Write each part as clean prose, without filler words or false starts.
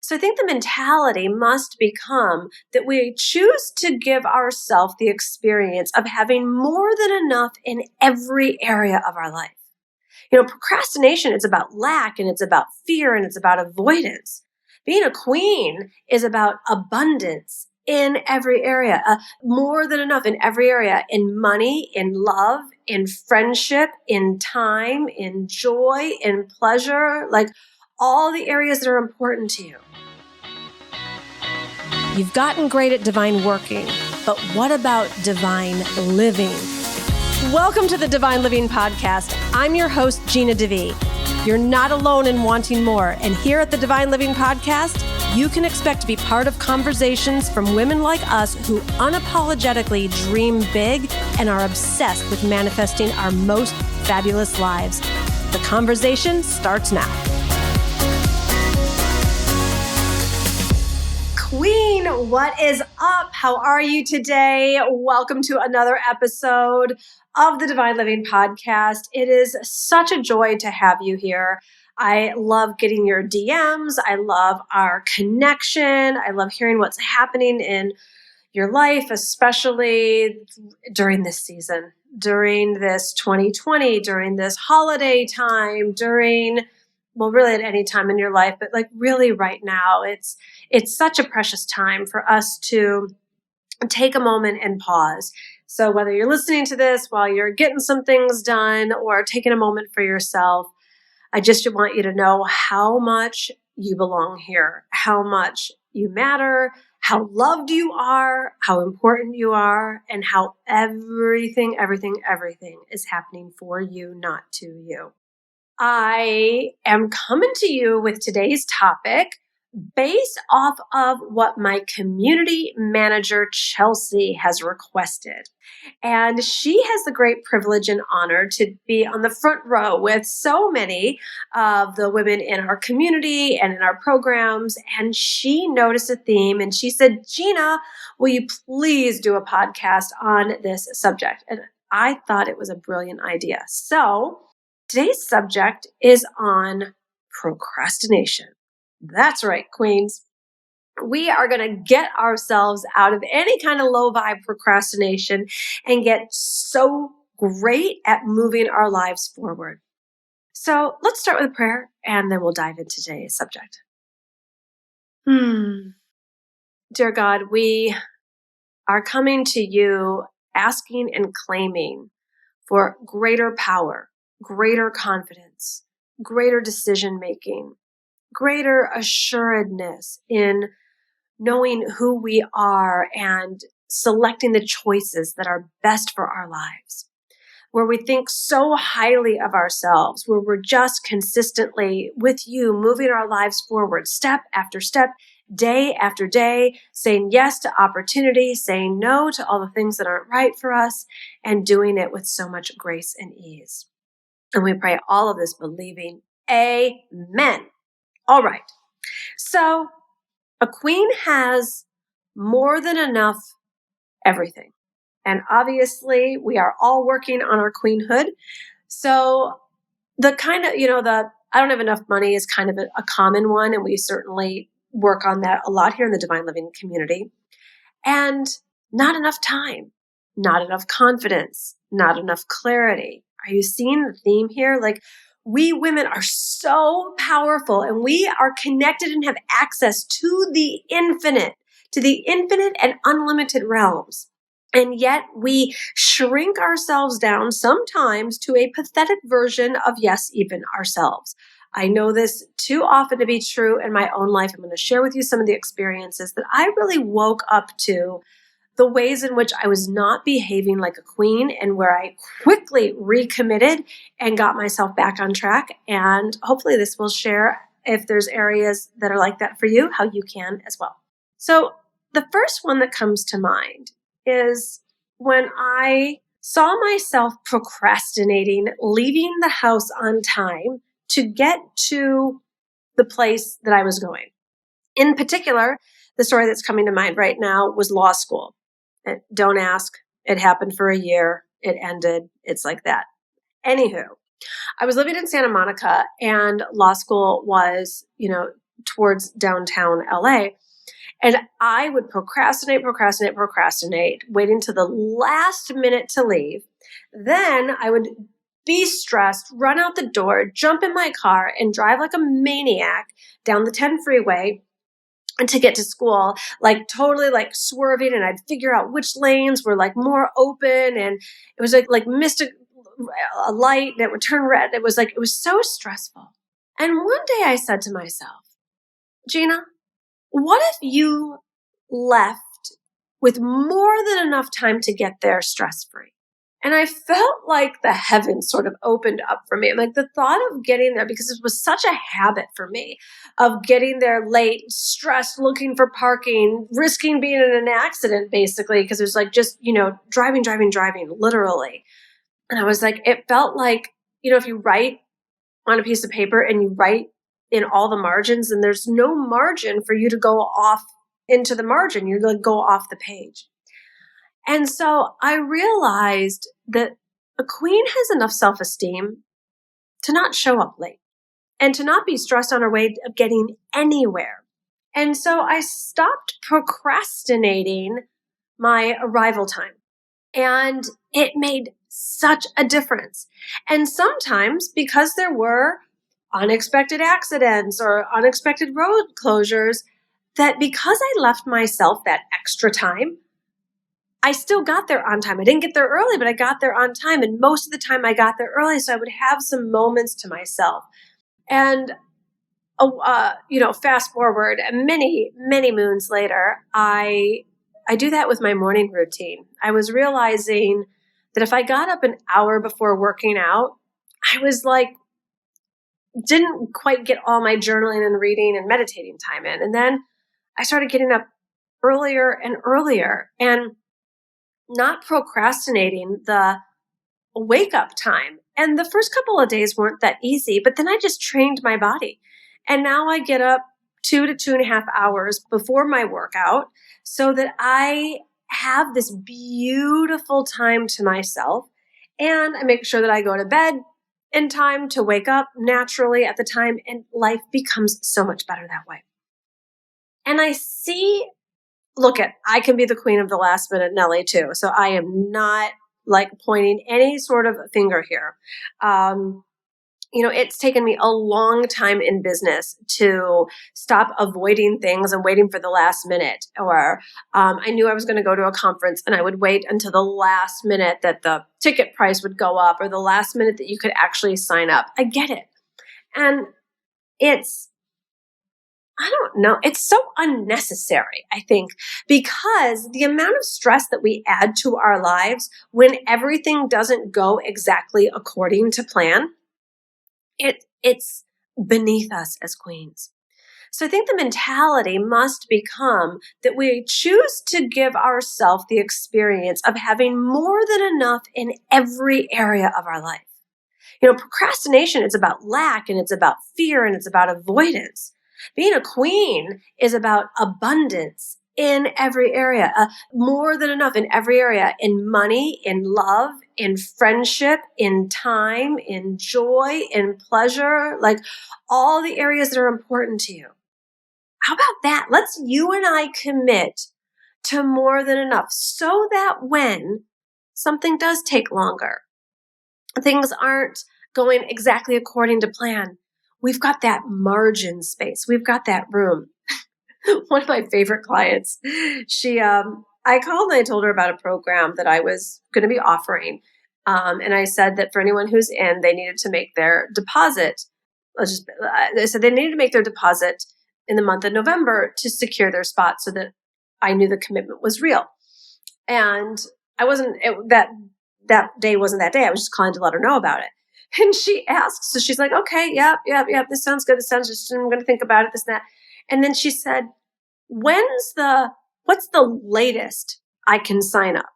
So I think the mentality must become that we choose to give ourselves the experience of having more than enough in every area of our life. Procrastination is about lack and it's about fear and it's about avoidance. Being a queen is about abundance in every area, more than enough in every area, in money, in love, in friendship, in time, in joy, in pleasure, like all the areas that are important to you. You've gotten great at divine working, but what about divine living? Welcome to the Divine Living Podcast. I'm your host, Gina DeVee. You're not alone in wanting more. And here at the Divine Living Podcast, you can expect to be part of conversations from women like us who unapologetically dream big and are obsessed with manifesting our most fabulous lives. The conversation starts now. Queen, what is up? How are you today? Welcome to another episode of the Divine Living Podcast. It is such a joy to have you here. I love getting your DMs. I love our connection. I love hearing what's happening in your life, especially during this season, during this 2020, during this holiday time, really at any time in your life, but like really right now, it's such a precious time for us to take a moment and pause. So whether you're listening to this while you're getting some things done or taking a moment for yourself, I just want you to know how much you belong here, how much you matter, how loved you are, how important you are, and how everything is happening for you, not to you. I am coming to you with today's topic based off of what my community manager, Chelsea, has requested. And she has the great privilege and honor to be on the front row with so many of the women in our community and in our programs. And she noticed a theme and she said, Gina, will you please do a podcast on this subject? And I thought it was a brilliant idea. So today's subject is on procrastination. That's right, queens. We are going to get ourselves out of any kind of low vibe procrastination and get so great at moving our lives forward. So let's start with a prayer and then we'll dive into today's subject. Dear God, we are coming to you asking and claiming for greater power, greater confidence, greater decision-making, greater assuredness in knowing who we are and selecting the choices that are best for our lives, where we think so highly of ourselves, where we're just consistently with you, moving our lives forward, step after step, day after day, saying yes to opportunity, saying no to all the things that aren't right for us, and doing it with so much grace and ease. And we pray all of this believing, amen. All right. So a queen has more than enough everything. And obviously we are all working on our queenhood. So the kind of, I don't have enough money is kind of a common one. And we certainly work on that a lot here in the Divine Living community. And not enough time, not enough confidence, not enough clarity. Are you seeing the theme here? Like, we women are so powerful and we are connected and have access to the infinite and unlimited realms. And yet we shrink ourselves down sometimes to a pathetic version of, yes, even ourselves. I know this too often to be true in my own life. I'm going to share with you some of the experiences that I really woke up to, the ways in which I was not behaving like a queen and where I quickly recommitted and got myself back on track. And hopefully this will share, if there's areas that are like that for you, how you can as well. So the first one that comes to mind is when I saw myself procrastinating, leaving the house on time to get to the place that I was going. In particular, the story that's coming to mind right now was law school. Don't ask. It happened for a year. It ended. It's like that. Anywho, I was living in Santa Monica and law school was, towards downtown LA. And I would procrastinate, waiting to the last minute to leave. Then I would be stressed, run out the door, jump in my car, and drive like a maniac down the 10 freeway and to get to school, like totally like swerving, and I'd figure out which lanes were like more open, and it was like missed a light that would turn red. It was so stressful. And one day I said to myself, Gina, what if you left with more than enough time to get there stress-free? And I felt like the heavens sort of opened up for me. Like the thought of getting there, because it was such a habit for me of getting there late, stressed, looking for parking, risking being in an accident, basically, because it was like just, driving, literally. And I was like, it felt like, if you write on a piece of paper and you write in all the margins, and there's no margin for you to go off into the margin, you're going to go off the page. And so I realized that a queen has enough self-esteem to not show up late and to not be stressed on her way of getting anywhere. And so I stopped procrastinating my arrival time. And it made such a difference. And sometimes, because there were unexpected accidents or unexpected road closures, that because I left myself that extra time, I still got there on time. I didn't get there early, but I got there on time. And most of the time I got there early, so I would have some moments to myself. And, fast forward many, many moons later, I do that with my morning routine. I was realizing that if I got up an hour before working out, I was didn't quite get all my journaling and reading and meditating time in. And then I started getting up earlier and earlier and not procrastinating the wake up time. And the first couple of days weren't that easy, but then I just trained my body. And now I get up 2 to 2.5 hours before my workout so that I have this beautiful time to myself. And I make sure that I go to bed in time to wake up naturally at the time, and life becomes so much better that way. And I can be the queen of the last minute Nelly too. So I am not pointing any sort of finger here. It's taken me a long time in business to stop avoiding things and waiting for the last minute. Or I knew I was going to go to a conference and I would wait until the last minute that the ticket price would go up, or the last minute that you could actually sign up. I get it. And I don't know. It's so unnecessary, I think, because the amount of stress that we add to our lives when everything doesn't go exactly according to plan, it's beneath us as queens. So I think the mentality must become that we choose to give ourselves the experience of having more than enough in every area of our life. Procrastination, it's about lack, and it's about fear, and it's about avoidance. Being a queen is about abundance in every area, more than enough in every area, in money, in love, in friendship, in time, in joy, in pleasure, all the areas that are important to you. How about that? Let's you and I commit to more than enough so that when something does take longer, things aren't going exactly according to plan, we've got that margin space. We've got that room. One of my favorite clients, I called and I told her about a program that I was going to be offering. And I said that for anyone who's in, they needed to make their deposit. They said they needed to make their deposit in the month of November to secure their spot so that I knew the commitment was real. And that day wasn't that day. I was just calling to let her know about it. And she asked, so she's like, okay, yep, this sounds good. This sounds just, I'm going to think about it, this and that. And then she said, what's the latest I can sign up?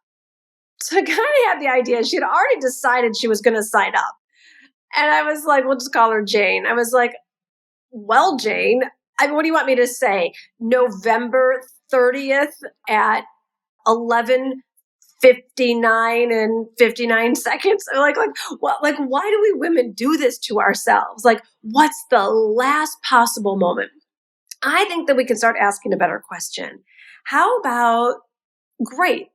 So I kind of had the idea. She had already decided she was going to sign up. And I was like, we'll just call her Jane. I was like, well, Jane, what do you want me to say? November 30th at 11:59 and 59 seconds. Why do we women do this to ourselves? What's the last possible moment? I think that we can start asking a better question. How about, great,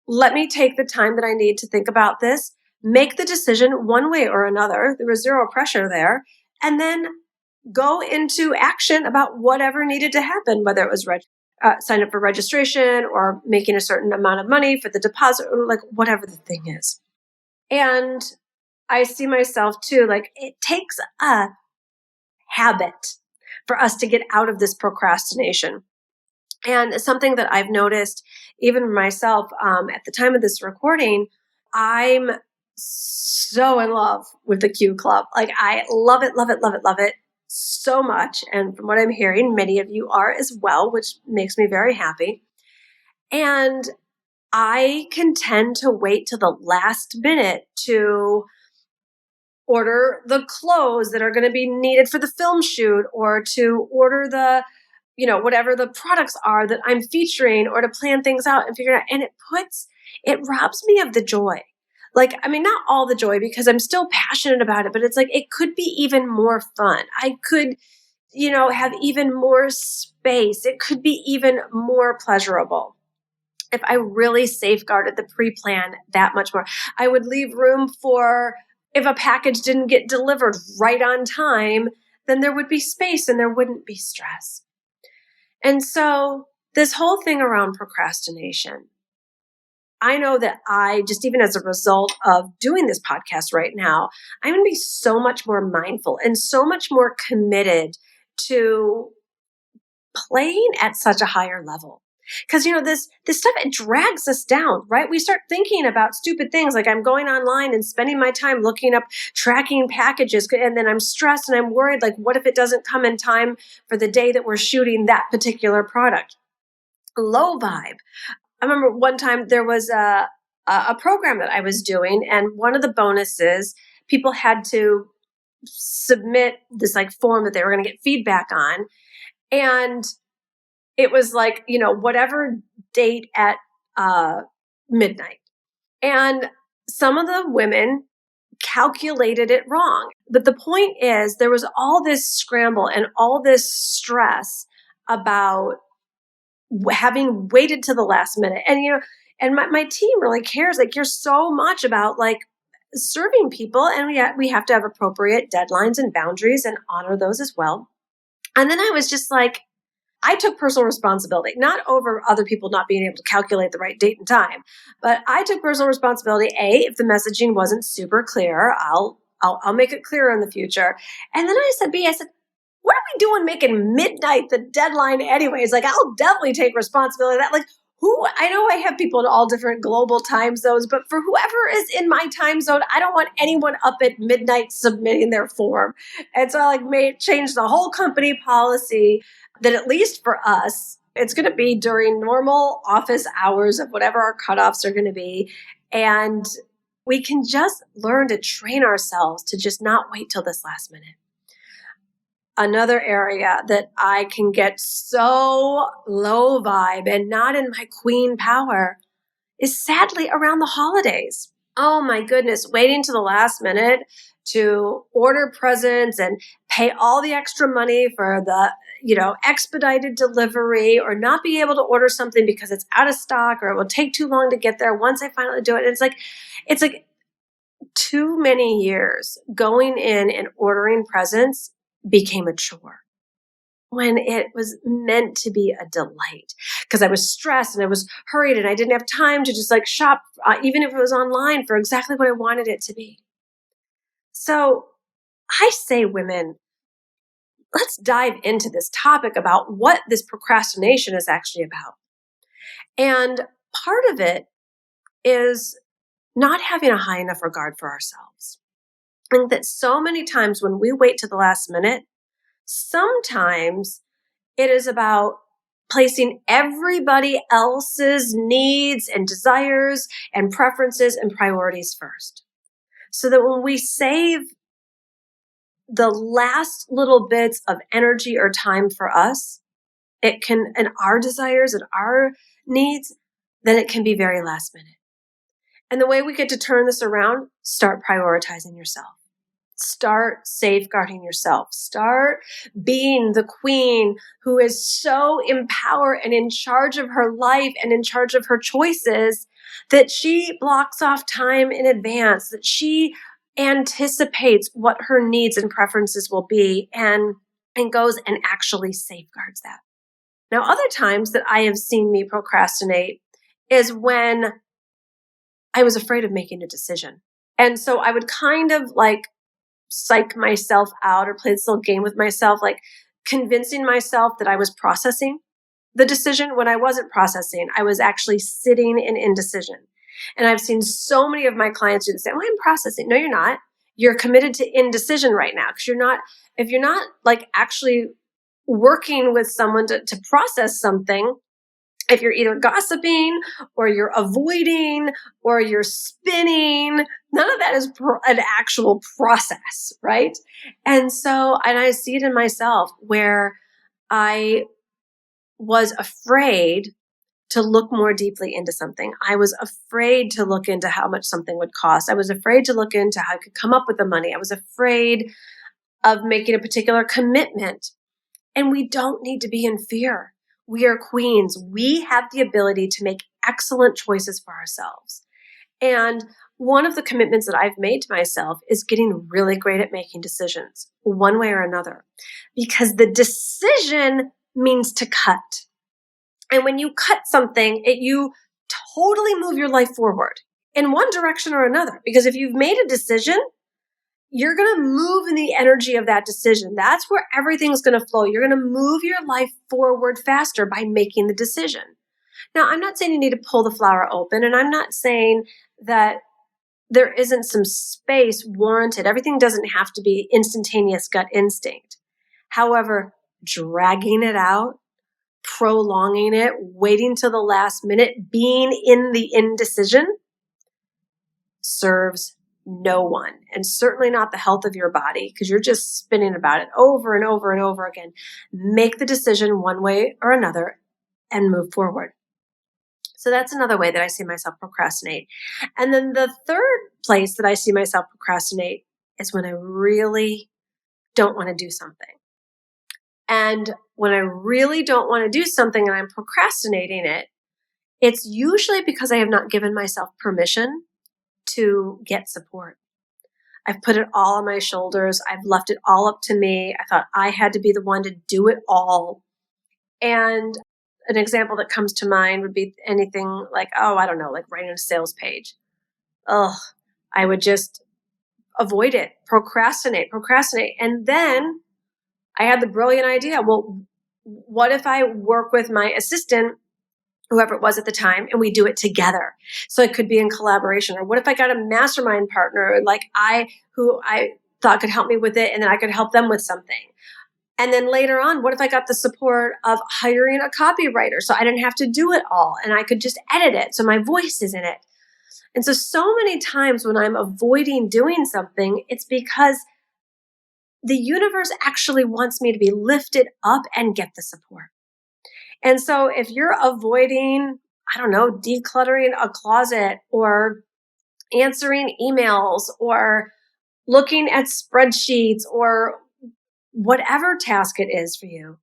let me take the time that I need to think about this, make the decision one way or another. There was zero pressure there. And then go into action about whatever needed to happen, whether it was sign up for registration or making a certain amount of money for the deposit, or like whatever the thing is. And I see myself too, like it takes a habit for us to get out of this procrastination. And something that I've noticed, even myself, at the time of this recording, I'm so in love with the Q Club. Like I love it, love it, love it, love it so much. And from what I'm hearing, many of you are as well, which makes me very happy. And I can tend to wait till the last minute to order the clothes that are going to be needed for the film shoot, or to order the, whatever the products are that I'm featuring, or to plan things out and figure it out. And it robs me of the joy. Like, I mean, not all the joy, because I'm still passionate about it, but it's like, it could be even more fun. I could, have even more space. It could be even more pleasurable if I really safeguarded the pre-plan that much more. I would leave room for, if a package didn't get delivered right on time, then there would be space and there wouldn't be stress. And so this whole thing around procrastination, I know that I, just even as a result of doing this podcast right now, I'm going to be so much more mindful and so much more committed to playing at such a higher level. Because, this stuff, it drags us down, right? We start thinking about stupid things like I'm going online and spending my time looking up tracking packages. And then I'm stressed and I'm worried, like, what if it doesn't come in time for the day that we're shooting that particular product? Low vibe. I remember one time there was a program that I was doing, and one of the bonuses, people had to submit this like form that they were going to get feedback on. And it was like, whatever date at midnight. And some of the women calculated it wrong. But the point is, there was all this scramble and all this stress about having waited to the last minute. And, and my team really cares. Like, you're so much about like serving people, and we have to have appropriate deadlines and boundaries and honor those as well. And then I was just like, I took personal responsibility, not over other people not being able to calculate the right date and time, but I took personal responsibility. If the messaging wasn't super clear, I'll make it clearer in the future. And then I said, I said, what are we doing making midnight the deadline anyways? Like, I'll definitely take responsibility of that. Like, I know I have people in all different global time zones, but for whoever is in my time zone, I don't want anyone up at midnight submitting their form. And so I change the whole company policy that, at least for us, it's going to be during normal office hours of whatever our cutoffs are going to be. And we can just learn to train ourselves to just not wait till this last minute. Another area that I can get so low vibe and not in my queen power is sadly around the holidays. Oh my goodness, waiting to the last minute to order presents and pay all the extra money for the, expedited delivery, or not be able to order something because it's out of stock or it will take too long to get there once I finally do it. And it's like too many years going in and ordering presents became a chore when it was meant to be a delight, because I was stressed and I was hurried and I didn't have time to just like shop, even if it was online, for exactly what I wanted it to be. So I say, women, let's dive into this topic about what this procrastination is actually about. And part of it is not having a high enough regard for ourselves. I think that so many times when we wait to the last minute, sometimes it is about placing everybody else's needs and desires and preferences and priorities first. So that when we save the last little bits of energy or time for us, and our desires and our needs, then it can be very last minute. And the way we get to turn this around, start prioritizing yourself. Start safeguarding yourself. Start being the queen who is so empowered and in charge of her life and in charge of her choices that she blocks off time in advance, that she anticipates what her needs and preferences will be and goes and actually safeguards that. Now, other times that I have seen me procrastinate is when I was afraid of making a decision. And so I would kind of like psych myself out or play this little game with myself, like convincing myself that I was processing the decision when I wasn't processing. I was actually sitting in indecision. And I've seen so many of my clients do the same. Well, I'm processing. No, you're not. You're committed to indecision right now because if you're not like actually working with someone to process something, if you're either gossiping or you're avoiding or you're spinning, none of that is an actual process, right? And I see it in myself where I was afraid to look more deeply into something. I was afraid to look into how much something would cost. I was afraid to look into how I could come up with the money. I was afraid of making a particular commitment. And we don't need to be in fear. We are queens. We have the ability to make excellent choices for ourselves. And one of the commitments that I've made to myself is getting really great at making decisions, one way or another, because the decision means to cut. And when you cut something, you totally move your life forward in one direction or another. Because if you've made a decision, you're going to move in the energy of that decision. That's where everything's going to flow. You're going to move your life forward faster by making the decision. Now, I'm not saying you need to pull the flower open, and I'm not saying that there isn't some space warranted. Everything doesn't have to be instantaneous gut instinct. However, dragging it out, prolonging it, waiting till the last minute, being in the indecision serves no one, and certainly not the health of your body, because you're just spinning about it over and over and over again. Make the decision one way or another and move forward. So that's another way that I see myself procrastinate. And then the third place that I see myself procrastinate is when I really don't want to do something. And when I really don't want to do something and I'm procrastinating it, it's usually because I have not given myself permission to get support. I've put it all on my shoulders. I've left it all up to me. I thought I had to be the one to do it all. And an example that comes to mind would be anything like, like writing a sales page. I would just avoid it, procrastinate. And then I had the brilliant idea. Well, what if I work with my assistant, whoever it was at the time, and we do it together? So it could be in collaboration. Or what if I got a mastermind partner who I thought could help me with it, and then I could help them with something. And then later on, what if I got the support of hiring a copywriter so I didn't have to do it all and I could just edit it so my voice is in it? And so many times when I'm avoiding doing something, it's because the universe actually wants me to be lifted up and get the support. And so if you're avoiding, decluttering a closet or answering emails or looking at spreadsheets or whatever task it is for you,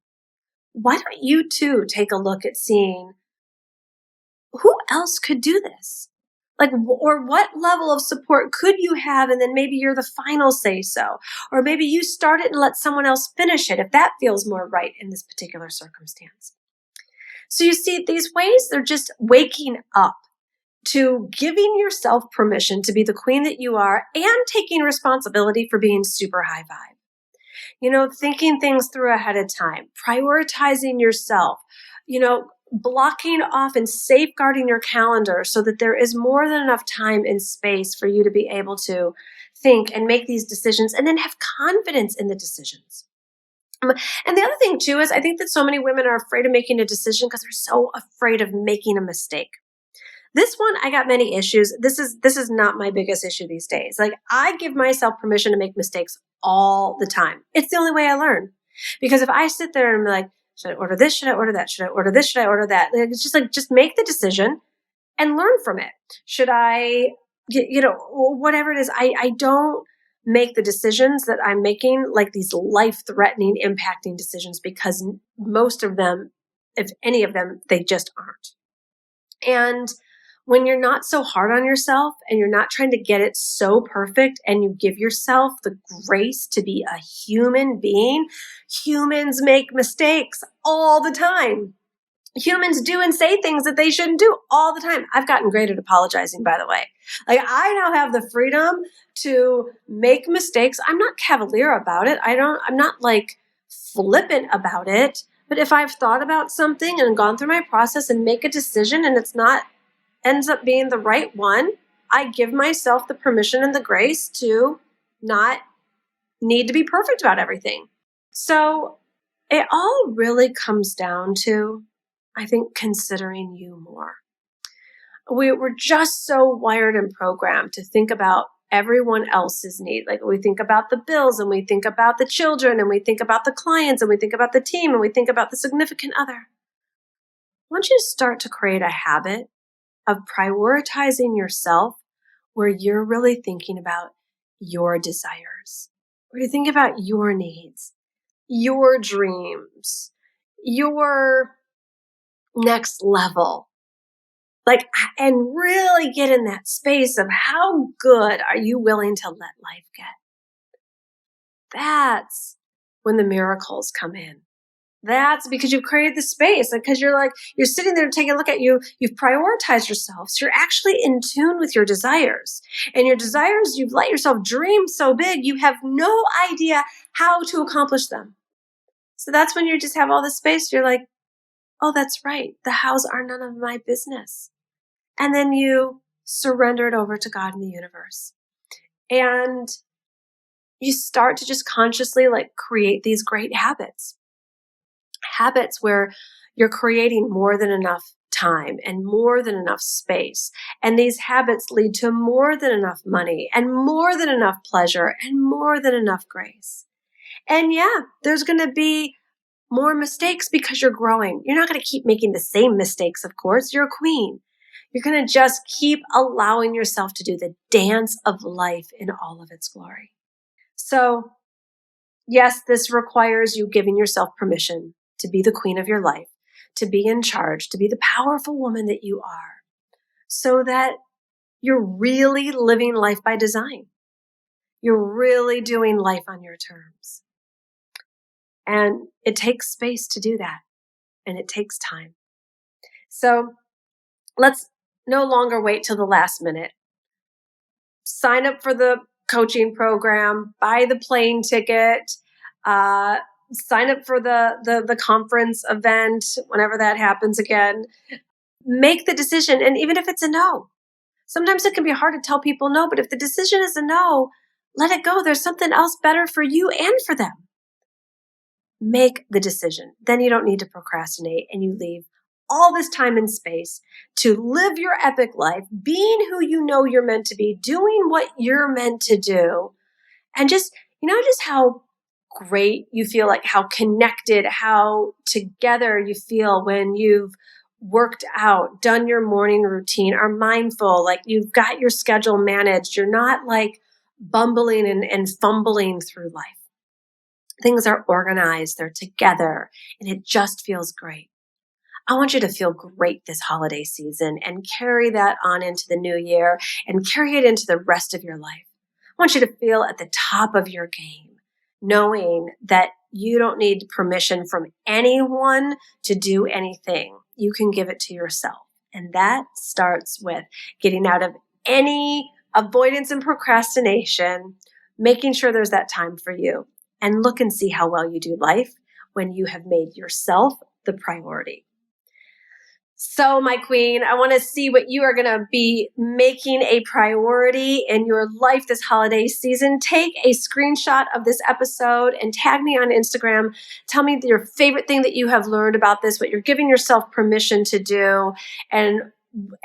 why don't you too take a look at seeing who else could do this? Or what level of support could you have? And then maybe you're the final say so. Or maybe you start it and let someone else finish it if that feels more right in this particular circumstance. So you see, these ways, they're just waking up to giving yourself permission to be the queen that you are and taking responsibility for being super high vibe. Thinking things through ahead of time, prioritizing yourself, blocking off and safeguarding your calendar so that there is more than enough time and space for you to be able to think and make these decisions and then have confidence in the decisions. And the other thing too is I think that so many women are afraid of making a decision because they're so afraid of making a mistake. This one, I got many issues. This is not my biggest issue these days. I give myself permission to make mistakes all the time. It's the only way I learn. Because if I sit there and I'm like, should I order this? Should I order that? Should I order this? Should I order that? It's just make the decision and learn from it. Should I, whatever it is, I don't make the decisions that I'm making like these life-threatening, impacting decisions, because most of them, if any of them, they just aren't. And when you're not so hard on yourself and you're not trying to get it so perfect, and you give yourself the grace to be a human being, humans make mistakes all the time. Humans do and say things that they shouldn't do all the time. I've gotten great at apologizing, by the way. Like, I now have the freedom to make mistakes. I'm not cavalier about it. I'm not like flippant about it. But if I've thought about something and gone through my process and make a decision and ends up being the right one, I give myself the permission and the grace to not need to be perfect about everything. So it all really comes down to, I think, considering you more. We're just so wired and programmed to think about everyone else's need. Like, we think about the bills, and we think about the children, and we think about the clients, and we think about the team, and we think about the significant other. I want you to start to create a habit of prioritizing yourself, where you're really thinking about your desires, where you think about your needs, your dreams, your next level. Like, and really get in that space of how good are you willing to let life get? That's when the miracles come in. That's because you've created the space, because you're sitting there taking a look at you. You've prioritized yourself. So you're actually in tune with your desires, and your desires, you've let yourself dream so big, you have no idea how to accomplish them. So that's when you just have all this space. You're like, oh, that's right. The hows are none of my business. And then you surrender it over to God and the universe. And you start to just consciously create these great habits. Habits where you're creating more than enough time and more than enough space. And these habits lead to more than enough money and more than enough pleasure and more than enough grace. And yeah, there's going to be more mistakes because you're growing. You're not going to keep making the same mistakes, of course. You're a queen. You're going to just keep allowing yourself to do the dance of life in all of its glory. So, yes, this requires you giving yourself permission to be the queen of your life, to be in charge, to be the powerful woman that you are, so that you're really living life by design. You're really doing life on your terms. And it takes space to do that, and it takes time. So let's no longer wait till the last minute. Sign up for the coaching program, buy the plane ticket, sign up for the conference event whenever that happens again. Make the decision, and even if it's a no, sometimes it can be hard to tell people no, but if the decision is a no, let it go. There's something else better for you and for them. Make the decision. Then you don't need to procrastinate, and you leave all this time and space to live your epic life, being who you know you're meant to be, doing what you're meant to do, and just how great you feel, like how connected, how together you feel when you've worked out, done your morning routine, are mindful, like you've got your schedule managed. You're not like bumbling and fumbling through life. Things are organized, they're together, and it just feels great. I want you to feel great this holiday season and carry that on into the new year and carry it into the rest of your life. I want you to feel at the top of your game, knowing that you don't need permission from anyone to do anything. You can give it to yourself. And that starts with getting out of any avoidance and procrastination, making sure there's that time for you. And look and see how well you do life when you have made yourself the priority. So, my queen, I want to see what you are going to be making a priority in your life this holiday season. Take a screenshot of this episode and tag me on Instagram. Tell me your favorite thing that you have learned about this, what you're giving yourself permission to do, and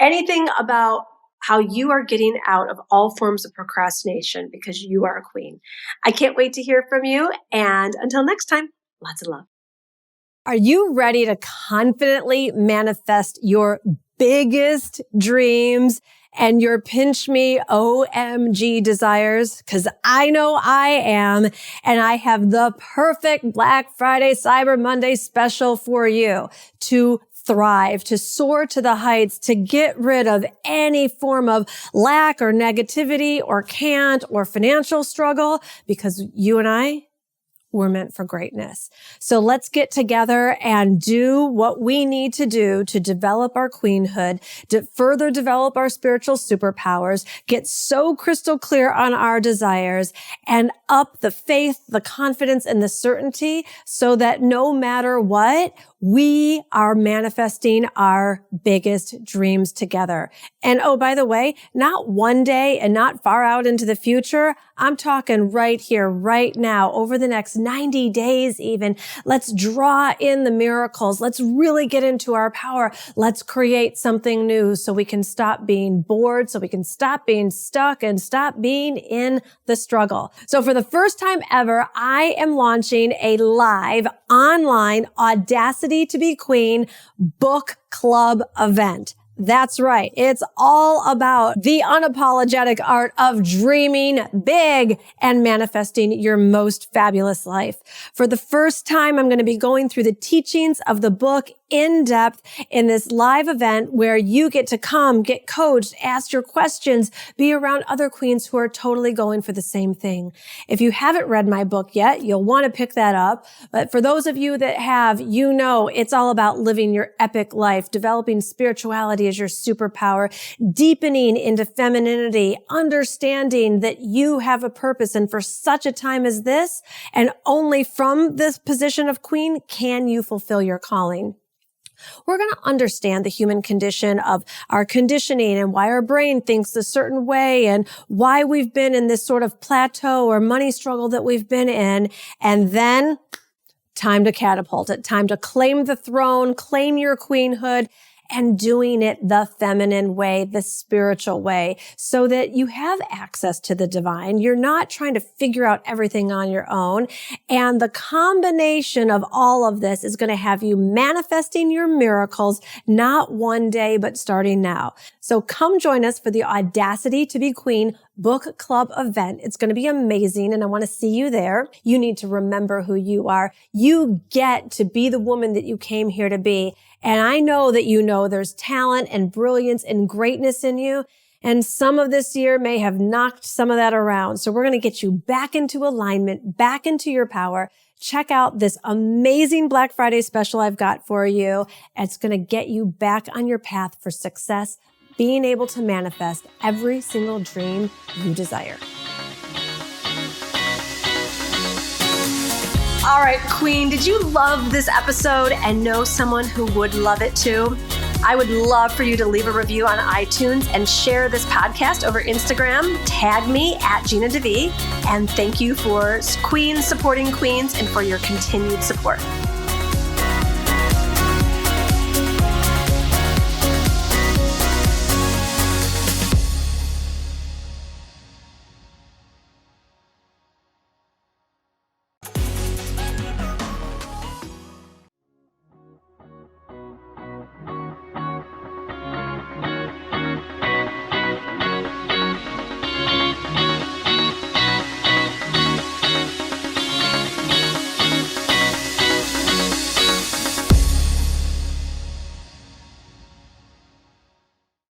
anything about how you are getting out of all forms of procrastination, because you are a queen. I can't wait to hear from you. And until next time, lots of love. Are you ready to confidently manifest your biggest dreams and your pinch me OMG desires? Because I know I am, and I have the perfect Black Friday, Cyber Monday special for you to thrive, to soar to the heights, to get rid of any form of lack or negativity or can't or financial struggle, because you and I, we're meant for greatness. So let's get together and do what we need to do to develop our queenhood, to further develop our spiritual superpowers, get so crystal clear on our desires, and up the faith, the confidence, and the certainty so that no matter what, we are manifesting our biggest dreams together. And oh, by the way, not one day and not far out into the future. I'm talking right here, right now, over the next 90 days even. Let's draw in the miracles. Let's really get into our power. Let's create something new so we can stop being bored, so we can stop being stuck and stop being in the struggle. So for the first time ever, I am launching a live online Audacity to Be Queen book club event. That's right. It's all about the unapologetic art of dreaming big and manifesting your most fabulous life. For the first time, I'm going to be going through the teachings of the book in depth in this live event where you get to come, get coached, ask your questions, be around other queens who are totally going for the same thing. If you haven't read my book yet, you'll want to pick that up. But for those of you that have, you know it's all about living your epic life, developing spirituality as your superpower, deepening into femininity, understanding that you have a purpose. And for such a time as this, and only from this position of queen, can you fulfill your calling. We're going to understand the human condition of our conditioning and why our brain thinks a certain way and why we've been in this sort of plateau or money struggle that we've been in. And then time to catapult it, time to claim the throne, claim your queenhood, and doing it the feminine way, the spiritual way, so that you have access to the divine. You're not trying to figure out everything on your own. And the combination of all of this is going to have you manifesting your miracles, not one day, but starting now. So come join us for the Audacity to Be Queen book club event. It's going to be amazing, and I want to see you there. You need to remember who you are. You get to be the woman that you came here to be. And I know that you know there's talent and brilliance and greatness in you. And some of this year may have knocked some of that around. So we're going to get you back into alignment, back into your power. Check out this amazing Black Friday special I've got for you. It's going to get you back on your path for success, being able to manifest every single dream you desire. All right, Queen, did you love this episode and know someone who would love it too? I would love for you to leave a review on iTunes and share this podcast over Instagram. Tag me at Gina DeVee. And thank you for Queens supporting Queens and for your continued support.